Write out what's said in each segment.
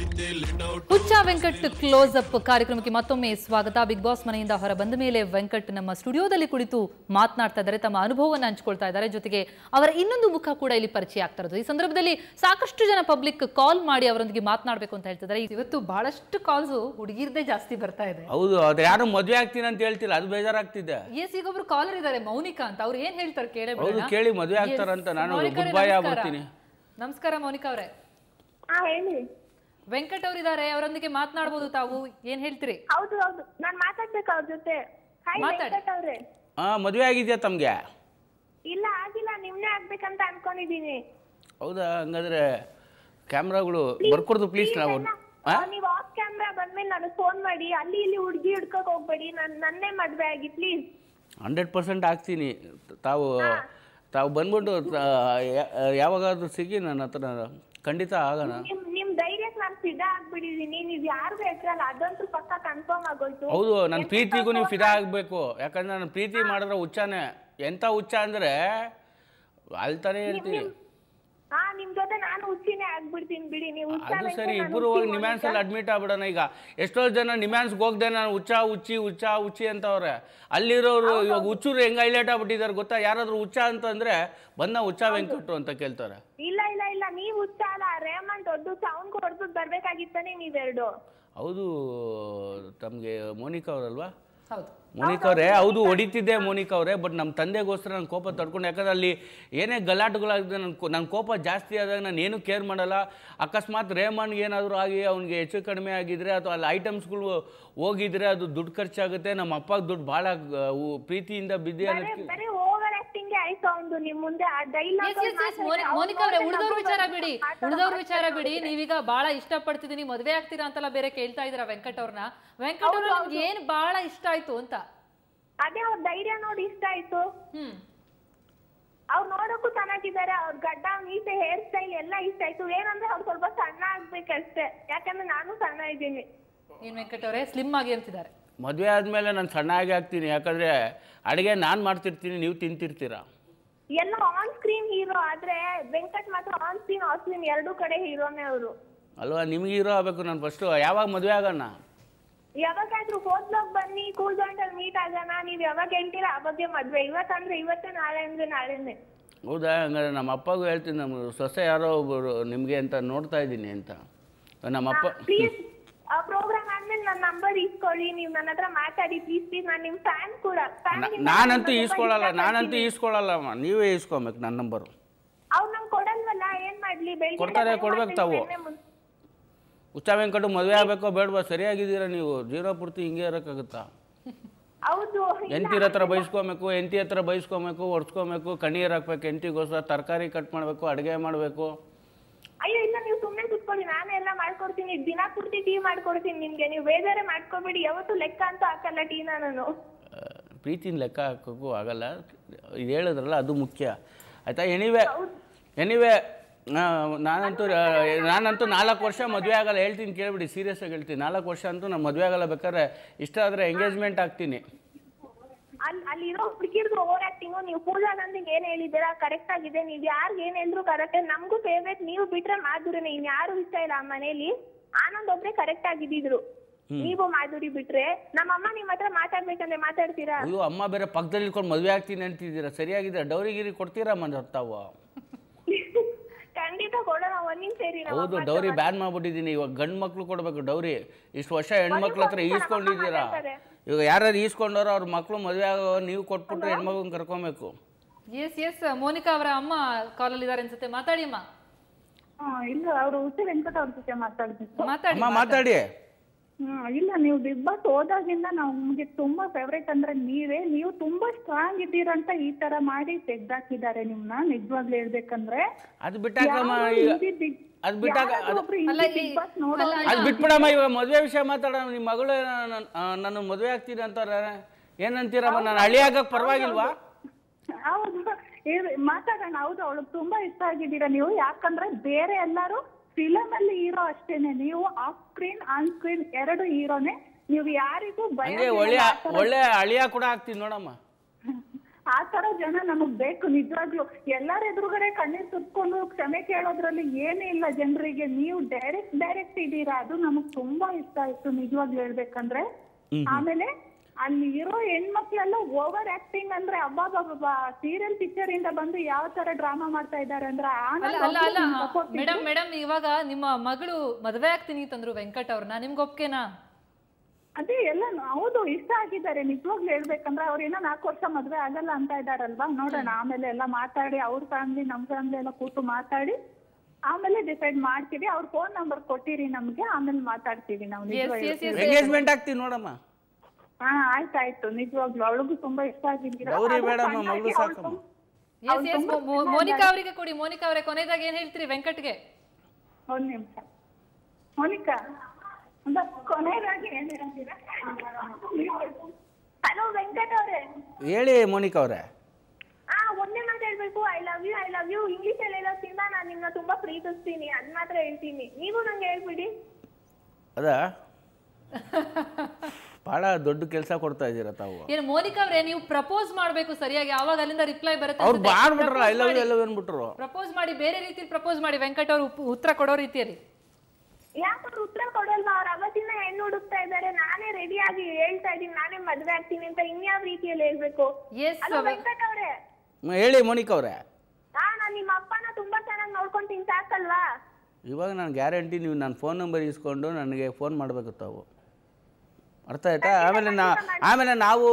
Huccha Venkat close up ಕಾರ್ಯಕ್ರಮಕ್ಕೆ ಮತ್ತೊಮ್ಮೆ ಸ್ವಾಗತ. ಬಿಗ್ ಬಾಸ್ ಮನೆಯಿಂದ ಹೊರ ಬಂದ ಮೇಲೆ ವೆಂಕಟ್ ನಮ್ಮ ಸ್ಟುಡಿಯೋದಲ್ಲಿ ಕುಳಿತು ಮಾತನಾಡ್ತಾ ಇದ್ದಾರೆ, ತಮ್ಮ ಅನುಭವವನ್ನು ಹಂಚಿಕೊಳ್ತಾ ಇದ್ದಾರೆ. ಜೊತೆಗೆ ಅವರ ಇನ್ನೊಂದು ಮುಖ ಕೂಡ ಇಲ್ಲಿ ಪರಿಚಯ ಆಗ್ತಾ ಇರೋದು. ಈ ಸಂದರ್ಭದಲ್ಲಿ ಸಾಕಷ್ಟು ಜನ ಪಬ್ಲಿಕ್ ಕಾಲ್ ಮಾಡಿ ಅವರೊಂದಿಗೆ ಮಾತನಾಡಬೇಕು ಅಂತ ಹೇಳ್ತಿದ್ದಾರೆ. ಇವತ್ತು ಬಹಳಷ್ಟು ಕಾಲ್ಸ್ ಹುಡುಗಿರದೇ ಜಾಸ್ತಿ ಬರ್ತಾ ಇದೆ. ಹೌದು, ಅದು ಯಾರು ಮದುವೆ ಆಗ್ತೀನಿ ಅಂತ ಹೇಳ್ತಿಲ್ಲ, ಅದು ಬೇಜಾರಾಗ್ತಿದೆ. ಎಸ್, ಈಗ ಒಬ್ರು ಕಾಲರ್ ಇದ್ದಾರೆ ಮೌನಿಕಾ ಅಂತ. ಅವ್ರು ಏನ್ ಹೇಳ್ತಾರೆ ಕೇಳೇ ಹೌದು, ಕೇಳಿ ಮದುವೆ ಆಗ್ತಾರಂತ. ನಾನು ಗುಡ್ ಬೈ ಆಗ್ಬಿಡ್ತೀನಿ. ನಮಸ್ಕಾರ ಮೌನಿಕಾ ಅವರೇ. ಹೇಳಿ. ವೆಂಕಟ್ ಅವರಿದ್ದಾರೆ, ಅವರೊಂದಿಗೆ ಮಾತನಾಡಬಹುದು. ತಾವು ಏನ್ ಹೇಳ್ತೀರಿ? ಹೌದು ಹೌದು, ನಾನ್ ಮಾತಾಡ್ಬೇಕು ಅವ್ರ ಜೊತೆ. ವೆಂಕಟ್ ಅವ್ರೆ, ಮದುವೆ ಆಗಿದ್ಯಾ ತಮ್ಗೆ? ಇಲ್ಲ ಆಗಿಲ್ಲ, ನಿಮ್ನೆ ಆಗ್ಬೇಕಂತ ಅನ್ಕೊಂಡಿದೀನಿ. ಹೌದಾ? ಹಂಗಾದ್ರೆ ಕ್ಯಾಮ್ರಾಗಳು ಬರ್ಕೊಡ್ದು ಪ್ಲೀಸ್. ನಾವು ನೀವ್ ಆಫ್ ಕ್ಯಾಮ್ರಾ ಬಂದ್ಮೇಲೆ ನನಗೆ ಫೋನ್ ಮಾಡಿ. ಅಲ್ಲಿ ಇಲ್ಲಿ ಹುಡುಗಿ ಹಿಡ್ಕೋಕ್ ಹೋಗ್ಬೇಡಿ, ನನ್ನೇ ಮದ್ವೆ ಆಗಿ ಪ್ಲೀಸ್. 100% ಆಗ್ತೀನಿ. ತಾವು ಬಂದ್ಬಿಟ್ಟು ಯಾವಾಗಾದ್ರೂ ಸಿಗಿ ನನ್ನ ಹತ್ರ, ಖಂಡಿತ ಆಗೋಣ. ನಿಮ್ ಧೈರ್ಯಕ್ಕೆ ನಾನು ಫಿದಾ ಆಗ್ಬಿಟ್ಟಿದೀನಿ. ನೀವ್ ಯಾರಿಗೂ ಹೆಸರಲ್ಲ, ಅದಂತೂ ಪಕ್ಕ ಕನ್ಫರ್ಮ್ ಆಗೋಯ್ತು. ಹೌದು, ನನ್ನ ಪ್ರೀತಿಗೂ ನೀವು ಫಿದಾ ಆಗ್ಬೇಕು. ಯಾಕಂದ್ರೆ ನಾನು ಪ್ರೀತಿ ಮಾಡಿದ್ರೆ ಹುಚ್ಚಾನೆ. ಎಂತ ಹುಚ್ಚ ಅಂದ್ರೆ ಅಲ್ತಾನೆ ಹೇಳ್ತೀನಿ. ನಿಮ್ ಜೊತೆ ನಾನು ಹುಚ್ಚಿನೇ ಆಗ್ಬಿಡ್ತೀನಿ ಬಿಡಿ. ನೀವು ಅದು ಸರಿ, ಇಬ್ಬರು ಹೋಗಿ ನಿಮ್ಯಾನ್ಸ್ ಅಲ್ಲಿ ಅಡ್ಮಿಟ್ ಆಗ್ಬಿಡೋಣ. ಈಗ ಎಷ್ಟೋ ಜನ ನಿಮ್ಯಾನ್ಸ್ಗೆ ಹೋಗ್ದೆ ನಾನು ಹುಚ್ಚಿ ಅಂತವ್ರೆ. ಅಲ್ಲಿರೋರು ಇವಾಗ ಹುಚ್ಚರು ಹೆಂಗ ಹೈಲೈಟ್ ಆಗ್ಬಿಟ್ಟಿದ್ದಾರೆ ಗೊತ್ತಾ? ಯಾರಾದ್ರೂ ಹುಚ್ಚ ಅಂತಂದ್ರೆ ಬಂದ ಹುಚ್ಚ ವೆಂಕಟ್ರು ಅಂತ ಕೇಳ್ತಾರೆ. ಇಲ್ಲ ಇಲ್ಲ ಇಲ್ಲ, ನೀವ್ ಹುಚ್ಚ ಅಲ್ಲ, ರೇಮನ್ ದೊಡ್ಡ ಹುಚ್ಚ. ಅವ್ನ್ಗೂ ಹೊಡೆದು ಬರ್ಬೇಕಾಗಿತ್ತಾನೆ ನೀವೆರಡು. ಹೌದು, ತಮ್ಗೆ ಮೋನಿಕಾ ಅವರಲ್ವಾ? ಹೌದು ಮೋನಿಕಾ ಅವರೇ. ಹೌದು, ಹೊಡಿತಿದ್ದೆ ಮೋನಿಕಾ ಅವರೇ. ಬಟ್ ನಮ್ಮ ತಂದೆಗೋಸ್ಕರ ನಾನು ಕೋಪ ತಡ್ಕೊಂಡು, ಯಾಕಂದ್ರೆ ಅಲ್ಲಿ ಏನೇ ಗಲಾಟೆಗಳಾಗಿದೆ, ನನ್ನ ಕೋಪ ಜಾಸ್ತಿ ಆದಾಗ ನಾನು ಏನು ಕೇರ್ ಮಾಡಲ್ಲ. ಅಕಸ್ಮಾತ್ ರೇಮನ್ಗೆ ಏನಾದರೂ ಆಗಿ ಅವ್ನಿಗೆ ಹೆಚ್ಚು ಕಡಿಮೆ ಆಗಿದ್ರೆ ಅಥವಾ ಅಲ್ಲಿ ಐಟಮ್ಸ್ಗಳು ಹೋಗಿದ್ರೆ ಅದು ದುಡ್ಡು ಖರ್ಚಾಗುತ್ತೆ. ನಮ್ಮ ಅಪ್ಪಗೆ ದುಡ್ಡು ಭಾಳ ಪ್ರೀತಿಯಿಂದ ಬಿದ್ದಿ ಅನ್ನೋದಕ್ಕೆ ಮೋನಿಕಾ ಅವರೇ, ಉಳಿದವ್ರ ವಿಚಾರ ಬಿಡಿ. ನೀವೀಗ ಬಹಳ ಇಷ್ಟ ಪಡ್ತಿದ್ದೀನಿ, ಮದ್ವೆ ಆಗ್ತೀರಾ ಅಂತೆಲ್ಲ ಬೇರೆ ಕೇಳ್ತಾ ಇದ್ದೀರಾ ವೆಂಕಟ್ ಅವ್ರನ್ನ. ವೆಂಕಟ್ ಅವ್ರ ನಿಮ್ಗೆ ಏನ್ ಬಹಳ ಇಷ್ಟ ಆಯ್ತು ಅಂತ? ಅದೇ ಅವ್ರ ಧೈರ್ಯ ನೋಡಿ ಇಷ್ಟ ಆಯ್ತು. ಅವ್ರು ನೋಡಕ್ಕೂ ಚೆನ್ನಾಗಿದ್ದಾರೆ. ಅವ್ರ ಗಡ್ಡ, ಮೀಸೆ, ಹೇರ್ ಸ್ಟೈಲ್ ಎಲ್ಲ ಇಷ್ಟ ಆಯ್ತು. ಏನಂದ್ರೆ ಅವ್ರು ಸ್ವಲ್ಪ ಸಣ್ಣ ಆಗ್ಬೇಕಷ್ಟೇ, ಯಾಕಂದ್ರೆ ನಾನು ಸಣ್ಣ ಇದ್ದೀನಿ. ಏನ್ ವೆಂಕಟ್ ಅವರೇ ಸ್ಲಿಮ್ ಆಗಿ ಇರ್ತಿದ್ದಾರೆ? ಮದುವೆ ಆದಮೇಲೆ ನಾನು ಸಣ್ಣಾಗಿ ಆಗ್ತೀನಿ. ಯಾಕಂದರೆ ಅಡುಗೆ ನಾನು ಮಾಡ್ತಿರ್ತೀನಿ, ನೀವು ತಿಂತಿರ್ತೀರಾ. ಎಲ್ಲ ಆನ್ ಸ್ಕ್ರೀನ್ ಹೀರೋ, ಆದ್ರೆ ವೆಂಕಟ್ ಮಾತ್ರ ಆನ್ ಸ್ಕ್ರೀನ್ ಆಫ್ ಸ್ಕ್ರೀನ್ ಎರಡೂ ಕಡೆ ಹೀರೋನೇ ಅವರು ಅಲ್ವಾ? ನಿಮ್ಗೆ ಹೀರೋ ಆಗಬೇಕು. ನಾನು ಫಸ್ಟು ಯಾವಾಗ ಮದುವೆ ಆಗೋಣ? ಯಾವಾಗಾದ್ರೂ ಹೋದ್ಲಾಗ ಬನ್ನಿ, ಕೂಲ್ ಜಾಯಿಂಟಲ್ಲಿ ಮೀಟ್ ಆಗೋಣ. ನೀವ್ ಯಾವಾಗ ಹೇಳ್ತೀರಾ ಅವಾಗೆ ಮದ್ವೆ. ಇವತ್ತಂದ್ರೆ ಇವತ್ತೇ, ನಾಳೆ ಅಂದ್ರೆ ನಾಳೆನೆ. ಹೌದಾ? ಹಂಗಾದ್ರೆ ನಮ್ಮ ಅಪ್ಪಗೂ ಹೇಳ್ತೀನಿ, ನಮ್ಮ ಸೊಸೆ ಯಾರೋ ಒಬ್ಬರು ನಿಮಗೆ ಅಂತ ನೋಡ್ತಾ ಇದ್ದೀನಿ ಅಂತ. ನಮ್ಮ ಅಪ್ಪ ಪ್ಲೀಸ್ ಪ್ರೋಗ್ರಾಮ್ ಆದ್ಮೇಲೆ ನನ್ನ ನಂಬರ್ ಇಸ್ಕೊಳ್ಳಿ, ನೀವು ನನ್ನ ಹತ್ರ ಮಾತಾಡಿ ಪ್ಲೀಸ್ ಪ್ಲೀಸ್. ನಾನು ನಿಮ್ ಫ್ಯಾನ್ ಕೂಡ. ನಾನಂತೂ ಈಸ್ಕೊಳ್ಳಲ್ಲ, ನೀವೇ ಈಸ್ಕೊಬೇಕು ನನ್ನ ನಂಬರು. ಅವ್ರು ನಂಗೆ ಕೊಡಲ್ವಲ್ಲ, ಏನ್ ಮಾಡ್ಲಿ? ಕೊಡ್ತಾರೆ, ಕೊಡ್ಬೇಕು. ತಾವು ಹುಚ್ಚ ವೆಂಕಟು ಮದುವೆ ಆಗಬೇಕೋ ಬೇಡವಾ? ಸರಿಯಾಗಿದ್ದೀರಾ ನೀವು? ಜೀರೋ ಪೂರ್ತಿ ಹಿಂಗೆ ಇರೋಕ್ಕಾಗುತ್ತಾ? ಹೌದು, ಹೆಂಡತಿರ ಹತ್ರ ಬೈಸ್ಕೊಬೇಕು, ಹೆಂಡತಿ ಹತ್ರ ಬೈಸ್ಕೊಬೇಕು, ಒಡ್ಸ್ಕೊಬೇಕು, ಕಣ್ಣೀರು ಹಾಕ್ಬೇಕು, ಹೆಂಡತಿಗೋಸ್ಕರ ತರಕಾರಿ ಕಟ್ ಮಾಡಬೇಕು, ಅಡುಗೆ ಮಾಡಬೇಕು. ಅಯ್ಯೋ ಇಲ್ಲ, ನೀವು ಸುಮ್ಮನೆ ಕುತ್ಕೊಳ್ಳಿ, ನಾನೇ ಎಲ್ಲ ಮಾಡ್ಕೊಡ್ತೀನಿ. ದಿನ ಪೂರ್ತಿ ಟೀ ಮಾಡ್ಕೊಡ್ತೀನಿ ನಿಮ್ಗೆ. ನೀವು ಬೇಜಾರೇ ಮಾಡ್ಕೊಬೇಡಿ. ಯಾವತ್ತೂ ಲೆಕ್ಕ ಅಂತೂ ಹಾಕಲ್ಲ ಟೀನ ನಾನು. ಪ್ರೀತಿನ ಲೆಕ್ಕ ಹಾಕೋಕ್ಕೂ ಆಗಲ್ಲ. ಇದು ಹೇಳಿದ್ರಲ್ಲ, ಅದು ಮುಖ್ಯ ಆಯಿತಾ? ಎನಿವೆ ನಾನಂತೂ 4 ವರ್ಷ ಮದುವೆ ಆಗಲ್ಲ. ಹೇಳ್ತೀನಿ ಕೇಳ್ಬಿಡಿ, ಸೀರಿಯಸ್ ಆಗಿ ಹೇಳ್ತೀನಿ. 4 ವರ್ಷ ಅಂತೂ ನಾನು ಮದುವೆ ಆಗಲ್ಲ. ಬೇಕಾದ್ರೆ ಇಷ್ಟ ಆದರೆ ಎಂಗೇಜ್ಮೆಂಟ್ ಆಗ್ತೀನಿ. ಅಲ್ಲಿರೋ ಹುಡುಗಿರ್ದು ಓವರ್ ಆಕ್ಟಿಂಗು. ನೀವು ಪೂಜಾ ನಂದಿಗೆ ಏನ್ ಹೇಳಿದ್ದೀರಾ ಕರೆಕ್ಟ್ ಆಗಿದೆ. ನೀವ್ ಯಾರ್ಗ್ ಏನ್ ಹೇಳಿದ್ರು ಕರೆಕ್ಟ್. ನಮಗೂ ಫೇವ್ರೇಟ್ ನೀವು ಬಿಟ್ರೆ ಮಾಧುರಿನೇ. ಇನ್ ಯಾರು ಇಷ್ಟ ಇಲ್ಲ ಆ ಮನೇಲಿ. ಆನಂದ್ ಒಬ್ರೆ ಕರೆಕ್ಟ್ ಆಗಿದ್ರು. ನೀವು ಮಾಧುರಿ ಬಿಟ್ರೆ. ನಮ್ಮಮ್ಮ ನಿಮ್ ಹತ್ರ ಮಾತಾಡ್ಬೇಕಂದ್ರೆ ಮಾತಾಡ್ತೀರಾ? ಅಯ್ಯೋ, ಅಮ್ಮ ಬೇರೆ ಪಕ್ಕದಲ್ಲಿ ಇಟ್ಕೊಂಡು ಮದುವೆ ಆಗ್ತೀನಿ ಅಂತಿದ್ದೀರಾ. ಸರಿಯಾಗಿದೆ. ಡೌರಿಗಿರಿ ಕೊಡ್ತೀರಾ ತಾವು? ಖಂಡಿತ ಕೊಡೋಣ, ಒಂದಿನ ಸೇರಿ. ಹೌದು, ಡೌರಿ ಬ್ಯಾನ್ ಮಾಡ್ಬಿಟ್ಟಿದ್ದೀನಿ. ಇವಾಗ ಗಂಡು ಮಕ್ಳು ಕೊಡ್ಬೇಕು ಡೌರಿ. ಇಷ್ಟು ವರ್ಷ ಹೆಣ್ಮಕ್ಳ ಹತ್ರ ಈಸ್ಕೊಂಡಿದ್ದೀರಾ. ಇವಾಗ ಯಾರು ಈಸ್ಕೊಂಡವ್ರು ಅವ್ರ ಮಕ್ಳು ಮದುವೆ ಆಗೋ, ನೀವು ಕೊಟ್ಬಿಟ್ರೆ ಹೆಣ್ಮಗನ್ ಕರ್ಕೊಬೇಕು. ಎಸ್, ಮೋನಿಕಾ ಅವರ ಅಮ್ಮ ಕಾಲಲ್ಲಿ ಇದಾರೆ ಅನ್ಸುತ್ತೆ. ಮಾತಾಡಿ ಅಮ್ಮ. ಇಲ್ಲ, ಅವರು ಹುಚ್ಚ ವೆಂಕಟ ಅವ್ರ ಜೊತೆ ಮಾತಾಡಿ. ಇಲ್ಲ, ನೀವು ಬಿಗ್ ಬಾಸ್ ಹೋದಾಗಿಂದ ನಮ್ಗೆ ತುಂಬಾ ಫೇವ್ರೇಟ್ ಅಂದ್ರೆ ನೀವು ತುಂಬಾ ಸ್ಟ್ರಾಂಗ್ ಇದ್ದೀರಂತ ಈ ತರ ಮಾಡಿ ತೆಗ್ದಾಕಿದ್ದಾರೆ ನಿಮ್ನ. ನಿಜವಾಗ್ಲೂ ಹೇಳ್ಬೇಕಂದ್ರೆ ಅದು ಬಿಟ್ಟಾಕಮ್ಮ. ಇವಾಗ ಮದುವೆ ವಿಷಯ ಮಾತಾಡೋಣ. ನಿಮ್ಮ ಮಗಳು ನನ್ನ ಮದುವೆ ಆಗ್ತೀನಿ ಅಂತಾರ, ಏನಂತೀರಮ್ಮ? ನಾನು ಹಳ್ಳಿ ಆಗಕ್ ಪರವಾಗಿಲ್ವಾ? ಹೌದು, ಮಾತಾಡೋಣ. ಹೌದು, ಅವಳು ತುಂಬಾ ಇಷ್ಟ ಆಗಿದ್ದೀರಾ ನೀವು. ಯಾಕಂದ್ರೆ ಬೇರೆ ಎಲ್ಲಾರು ಫಿಲಮ್ ಅಲ್ಲಿ ಹೀರೋ ಅಷ್ಟೇನೆ, ನೀವು ಆಫ್ ಸ್ಕ್ರೀನ್ ಆನ್ ಸ್ಕ್ರೀನ್ ಎರಡು ಹೀರೋನೆ. ನೀವು ಯಾರಿಗೂ ಒಳ್ಳೆ ಅಳಿಯ ಕೂಡ ಆಗ್ತೀನಿ ನೋಡಮ್ಮ. ಆ ತರ ಜನ ನಮಗ್ ಬೇಕು ನಿಜವಾಗ್ಲು. ಎಲ್ಲಾರ ಎದುರುಗಡೆ ಕಣ್ಣೀರ್ ಸುತ್ಕೊಂಡು ಕ್ಷಮೆ ಕೇಳೋದ್ರಲ್ಲಿ ಏನೇ ಇಲ್ಲ ಜನರಿಗೆ. ನೀವು ಡೈರೆಕ್ಟ್ ಇದೀರಾ, ಅದು ನಮಗ್ ತುಂಬಾ ಇಷ್ಟ ಆಯ್ತು ನಿಜವಾಗ್ಲು ಹೇಳ್ಬೇಕಂದ್ರೆ. ಆಮೇಲೆ ಅಲ್ಲಿ ಇರೋ ಹೆಣ್ಮಕ್ಳೆಲ್ಲ ಓವರ್ ಆಕ್ಟಿಂಗ್ ಅಂದ್ರೆ ಅಬ್ಬಾ ಸೀರಿಯಲ್ ಪಿಕ್ಚರ್ ಇಂದ ಬಂದು ಯಾವ ತರ ಡ್ರಾಮಾ ಮಾಡ್ತಾ ಇದಾರೆ ಅಂದ್ರೆ ಮೇಡಮ್ ಇವಾಗ ನಿಮ್ಮ ಮಗಳು ಮದ್ವೆ ಆಗ್ತೀನಿ ತಂದ್ರು ವೆಂಕಟ್ ಅವ್ರನ್ನ, ನಿಮ್ಗೆ ಒಪ್ಕೆನಾ? ಅದೇ ಎಲ್ಲ ಹೌದು, ಇಷ್ಟ ಆಗಿದ್ದಾರೆ ನಿಜವಾಗ್ಲು ಹೇಳ್ಬೇಕಂದ್ರೆ. ಅವ್ರೇನೋ 4 ವರ್ಷ ಮದ್ವೆ ಆಗಲ್ಲ ಅಂತ ಇದಾರಲ್ವಾ, ನೋಡೋಣ ಆಮೇಲೆ ಎಲ್ಲ ಮಾತಾಡಿ ಅವ್ರ ಫ್ಯಾಮಿಲಿ ನಮ್ ಫ್ಯಾಮಿಲಿ ಎಲ್ಲ ಕೂತು ಮಾತಾಡಿ ಆಮೇಲೆ ಡಿಸೈಡ್ ಮಾಡ್ತೀವಿ. ಅವ್ರ ಫೋನ್ ನಂಬರ್ ಕೊಟ್ಟಿರಿ ನಮ್ಗೆ, ಆಮೇಲೆ ಮಾತಾಡ್ತೀವಿ ನಾವು. ಎಂಗೇಜ್ಮೆಂಟ್ ಆಗ್ತೀವಿ ನೋಡಮ್ಮ. ಹಾ ಆಯ್ತಾಯ್ತು, ನಿಜವಾಗ್ಲು ಅವಳಿಗೂ ತುಂಬಾ ಇಷ್ಟ ಆಗಿದ್ದೀರಾ. ಮೋನಿಕಾ ಅವರಿಗೆ ಕೊಡಿ. ಮೋನಿಕಾ ಅವರೇ ಕೊನೆಯದಾಗಿ ಏನ್ ಹೇಳ್ತೀರಿ ವೆಂಕಟ್ಗೆ? ಒಂದ್ ನಿಮಿಷ ಮೋನಿಕಾ, ಕೊನೆಯದಾಗಿ ಏನ್ ಹೇಳ್ತೀರಾ? ಹಲೋ ವೆಂಕಟ್ ಅವ್ರೆ. ಹೇಳಿ ಮೋನಿಕಾ ಅವ್ರೆ. ಒಂದೇ ಮಾತು ಹೇಳ್ಬೇಕು, ಐ ಲವ್ ಯು ಇಂಗ್ಲಿಷ್ ಅಲ್ಲಿ ಹೇಳೋದ್ಕಿಂತ ನಾನು ನಿಮ್ನ ತುಂಬಾ ಪ್ರೀತಿಸ್ತೀನಿ, ಅದ್ ಮಾತ್ರ ಹೇಳ್ತೀನಿ. ನೀವು ನಂಗೆ ಹೇಳ್ಬಿಡಿ. ಅದಾ ಬಹಳ ದೊಡ್ಡ ಕೆಲಸ ಕೊಡ್ತಾ ಇದ್ದೀರಾ ತಾವು. ಏನು ಮೋನಿಕಾ ಅವ್ರೆ, ನೀವು ಪ್ರಪೋಸ್ ಮಾಡ್ಬೇಕು ಸರಿಯಾಗಿ, ಅವಾಗ ಅಲ್ಲಿಂದ ರಿಪ್ಲೈ ಬರುತ್ತೆ. ಅವ್ರು ಮಾಡ್ಬಿಟ್ರಲ್ಲ ಐ ಲವ್ ಯು ಅನ್ಬಿಟ್ರು. ಪ್ರಪೋಸ್ ಮಾಡಿ, ಬೇರೆ ರೀತಿಲಿ ಪ್ರಪೋಸ್ ಮಾಡಿ ವೆಂಕಟ್ ಅವರು ಉತ್ತರ ಕೊಡೋ ರೀತಿಯಲ್ಲಿ. ಯಾಕಂದ್ರೆ ಉತ್ತರ ಕೊಡಲ್ವಾ? ಅವ್ರ ಅವತ್ತಿನ ಹೆಣ್ಣು ಹುಡುಕ್ತಾ ಇದಾರೆ, ನಾನೇ ರೆಡಿ ಆಗಿ ಹೇಳ್ತಾ ಇದೀನಿ ನಾನೇ ಮದ್ವೆ ಆಗ್ತೀನಿ ಅಂತ. ಇನ್ಯಾವ ರೀತಿಯಲ್ಲಿ ಹೇಳ್ಬೇಕು? ವೆಂಕಟ್ ಅವ್ರೆ ಹೇಳಿ ಮೋನಿಕಾ ಅವ್ರೆ. ನಾನ್ ನಿಮ್ಮ ಅಪ್ಪನ ತುಂಬಾ ಚೆನ್ನಾಗಿ ನೋಡ್ಕೊಂತೀನಿ ಸಾಕಲ್ವಾ? ಇವಾಗ ನಾನು ಗ್ಯಾರಂಟಿ ನೀವು ನನ್ನ ಫೋನ್ ನಂಬರ್ ಇಸ್ಕೊಂಡು ನನಗೆ ಫೋನ್ ಮಾಡಬೇಕು ತಾವು, ಅರ್ಥ ಆಯ್ತಾ? ಆಮೇಲೆ ನಾವು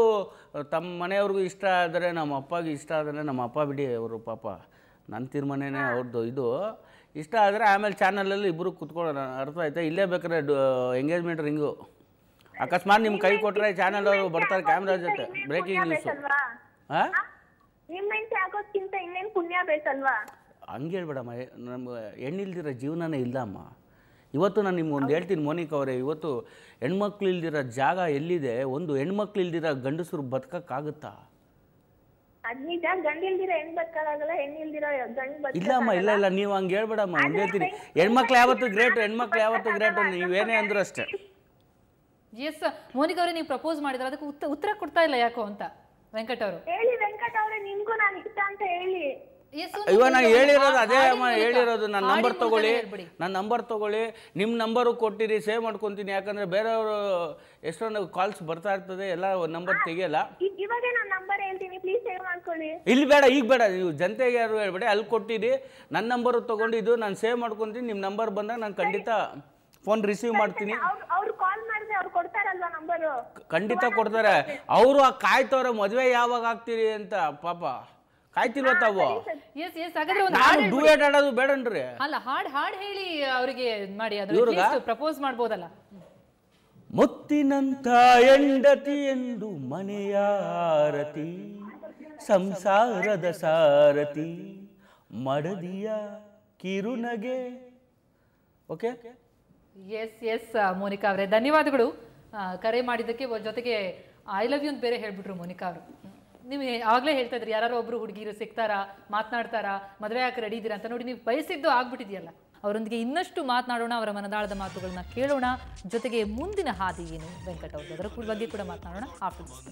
ತಮ್ಮ ಮನೆಯವ್ರಿಗೂ ಇಷ್ಟ ಆದರೆ, ನಮ್ಮ ಅಪ್ಪಗೆ ಇಷ್ಟ ಆದರೆ, ನಮ್ಮ ಅಪ್ಪ ಬಿಡಿ ಅವರು ಪಾಪ ನನ್ನ ತೀರ್ಮಾನನೇ ಅವ್ರದ್ದು, ಇದು ಇಷ್ಟ ಆದರೆ ಆಮೇಲೆ ಚಾನಲಲ್ಲಿ ಇಬ್ಬರು ಕುತ್ಕೊಳ್ಳೋಣ, ಅರ್ಥ ಆಯ್ತಾ? ಇಲ್ಲೇ ಬೇಕಾದ್ರೆ ಎಂಗೇಜ್ಮೆಂಟ್ ರಿಂಗು ಅಕಸ್ಮಾತ್ ನಿಮ್ಮ ಕೈ ಕೊಟ್ಟರೆ ಚಾನಲ್ ಅವರು ಬರ್ತಾರೆ ಕ್ಯಾಮ್ರಾ ಜೊತೆ, ಬ್ರೇಕಿಂಗ್ ನ್ಯೂಸು. ಹಾಂ, ನಿಮ್ಮ ಹೆಂಡತಿ ಆಗೋದ್ಕಿಂತ ಇನ್ನೇನು ಪುಣ್ಯ ಬೇಕಲ್ವಾ? ಹಂಗೆ ಹೇಳ್ಬೇಡಮ್ಮ, ನಮ್ಗೆ ಹೆಣ್ಣಿಲ್ದಿರೋ ಜೀವನನೇ ಇಲ್ಲ ಅಮ್ಮ. ಇವತ್ತು ನಾನು ನಿಮ್ಗೆ ಒಂದು ಹೇಳ್ತೀನಿ ಮೋನಿಕಾ ಅವರೇ, ಇವತ್ತು ಹೆಣ್ಮಕ್ಳು ಇಲ್ದಿರೋ ಜಾಗ ಎಲ್ಲಿದೆ? ಒಂದು ಹೆಣ್ಮಕ್ಳು ಇಲ್ದಿರೋ ಗಂಡಸರು ಬದುಕಕ್ಕಾಗುತ್ತಾ? ಇಲ್ಲಮ್ಮ, ಇಲ್ಲ ನೀವು ಹಂಗೆ ಹೇಳ್ಬೇಡಮ್ಮ, ಹಂಗೆ ಹೇಳ್ತೀನಿ. ಹೆಣ್ಮಕ್ಳು ಯಾವತ್ತು ಗ್ರೇಟ್, ಹೆಣ್ಮಕ್ಳು ಯಾವತ್ತು ಗ್ರೇಟ್, ನೀವೇನೇ ಅಂದ್ರೂ ಅಷ್ಟೇ. ಎಸ್ ಮೋನಿಕಾ ಅವರೇ, ನೀವು ಪ್ರಪೋಸ್ ಮಾಡಿದ್ರೆ ಅದಕ್ಕೆ ಉತ್ತರ ಕೊಡ್ತಾ ಇಲ್ಲ ಯಾಕೋ ಅಂತ ವೆಂಕಟ್ ಅವರು. ಹೇಳಿ ವೆಂಕಟ್ ಅವರೇ, ನಿಮ್ಗೂ ನಾನು ಇಷ್ಟ ಅಂತ ಹೇಳಿ. ಇವಾಗ ನಾನು ಹೇಳಿರೋದು ಅದೇ ಅಮ್ಮ ಹೇಳಿರೋದು. ನನ್ನ ನಂಬರ್ ತಗೊಳ್ಳಿ, ನಿಮ್ಮ ನಂಬರು ಕೊಟ್ಟಿರಿ, ಸೇವ್ ಮಾಡ್ಕೊತೀನಿ. ಯಾಕಂದ್ರೆ ಬೇರೆಯವರು ಎಷ್ಟೊಂದು ಕಾಲ್ಸ್ ಬರ್ತಾ ಇರ್ತದೆ, ಎಲ್ಲ ನಂಬರ್ ತೆಗಿಯಲ್ಲ. ಇವಾಗ ನಾನು ನಂಬರ್ ಹೇಳ್ತೀನಿ, ಪ್ಲೀಸ್ ಸೇವ್ ಮಾಡ್ಕೊಳ್ಳಿ. ಇಲ್ಲಿ ಬೇಡ, ಈಗ ಬೇಡ, ನೀವು ಜನತೆಗೆ ಯಾರು ಹೇಳ್ಬೇಡಿ, ಅಲ್ಲಿ ಕೊಟ್ಟಿರಿ. ನನ್ನ ನಂಬರು ತಗೊಂಡಿದ್ದು ನಾನು ಸೇವ್ ಮಾಡ್ಕೊತೀನಿ. ನಿಮ್ಮ ನಂಬರ್ ಬಂದಾಗ ನಾನು ಖಂಡಿತ ಫೋನ್ ರಿಸೀವ್ ಮಾಡ್ತೀನಿ. ಅವ್ರು ಕಾಲ್ ಮಾಡಿದ್ರೆ ಅವ್ರು ಕೊಡ್ತಾರಲ್ವಾ ನಂಬರು? ಖಂಡಿತ ಕೊಡ್ತಾರೆ. ಅವರು ಕಾಯ್ತವ್ರೆ ಮದುವೆ ಯಾವಾಗ ಆಗ್ತೀರಿ ಅಂತ, ಪಾಪ ಕಾಯ್ತಿಲ್ವ ತಾವು? ಡೂಯೆಟ್ ಆಡೋದು ಬೇಡನ್ರಿ. ಅಲ್ಲ, ಹಾಡ್ ಹೇಳಿ ಅವರಿಗೆ ಮಾಡಿ, ಪ್ರಪೋಸ್ ಮಾಡ್ಬೋದಲ್ಲ. ಮುತ್ತಿನಂತ ಹೆಂಡತಿ ಎಂದು ಮನೆಯಾರತಿ, ಸಂಸಾರದ ಸಾರಥಿ, ಮಡದಿಯ ಕಿರುನಗೆ. ಓಕೆ, ಎಸ್ ಮೋನಿಕಾ ಅವರೇ, ಧನ್ಯವಾದಗಳು ಕರೆ ಮಾಡಿದ್ದಕ್ಕೆ. ಜೊತೆಗೆ ಐ ಲವ್ ಯು ಅಂತ ಬೇರೆ ಹೇಳ್ಬಿಟ್ರು ಮೋನಿಕಾ ಅವರು. ನೀವು ಆಗಲೇ ಹೇಳ್ತಾ ಇದ್ರಿ, ಯಾರು ಒಬ್ರು ಹುಡುಗಿರು ಸಿಗ್ತಾರಾ, ಮಾತನಾಡ್ತಾರಾ, ಮದುವೆ ಯಾಕೆ ರೆಡಿ ಇದ್ದೀರಾ ಅಂತ. ನೋಡಿ, ನೀವು ಬಯಸಿದ್ದು ಆಗ್ಬಿಟ್ಟಿದೆಯಲ್ಲ. ಅವರೊಂದಿಗೆ ಇನ್ನಷ್ಟು ಮಾತನಾಡೋಣ, ಅವರ ಮನದಾಳದ ಮಾತುಗಳನ್ನ ಕೇಳೋಣ. ಜೊತೆಗೆ ಮುಂದಿನ ಹಾದಿ ಏನು ವೆಂಕಟ್ ಅವ್ರದ್ದು, ಅದರ ಬಗ್ಗೆ ಕೂಡ ಮಾತನಾಡೋಣ ಆಫ್ಟರ್ ದಿಸ್.